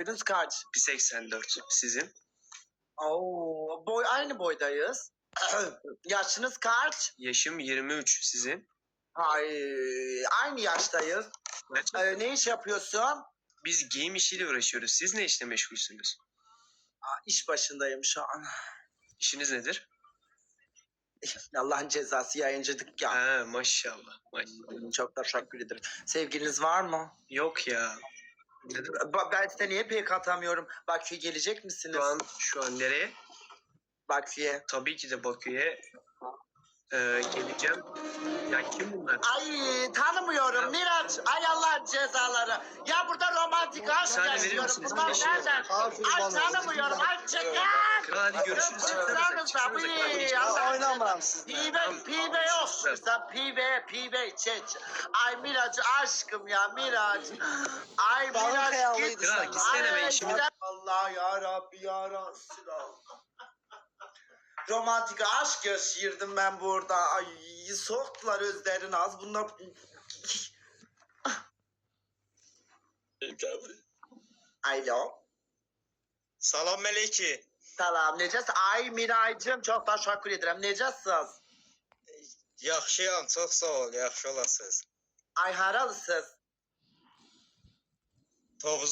Boyunuz kaç? 1.84 sizin. Oo, aynı boydayız. Yaşınız kaç? Yaşım 23 sizin. Ay, aynı yaştayız. Ne iş yapıyorsun? Biz giyim işiyle uğraşıyoruz. Siz ne işle meşgulsünüz? İş başındayım şu an. İşiniz nedir? Allah'ın cezası yayıncılık ya. Ha, maşallah. Maşallah. Çok teşekkür ederim. Sevgiliniz var mı? Yok ya. Neden? Ben size niye pek atamıyorum? Bakü'ye gelecek misiniz? Şu an nereye? Bakü'ye. Tabii ki de Bakü'ye geleceğim. Ya kim bunlar? Ay tanımıyorum Miraç. Ay Allah'ın cezaları. Ya burada romantik aşk Saniye verir yaşıyorum. misiniz? Bunlar Teşekkür nereden? Ay tanımıyorum. Ay çeker. Kral hadi görüşürüz. Çıksanıza Oynamam sizle. Pibe yok. Sen pibe iç. Ay Miraç aşkım ya Miraç. Ay Balık Miraç hayalıydı git. Kral gitsene be işimi. Allah ya Rabbi ya Resulallah. Romantik aşk yaşıyordum ben burada. Ay soğuktular özlerini az. Bunlar... Alo. Salam Meleki. Salam necəsiz? Ay Miraycığım çok teşekkür ederim. Necəsiz? Yaxşıyam, çox sağ ol, yaxşı olasınız. Ay haralısınız? Tovuz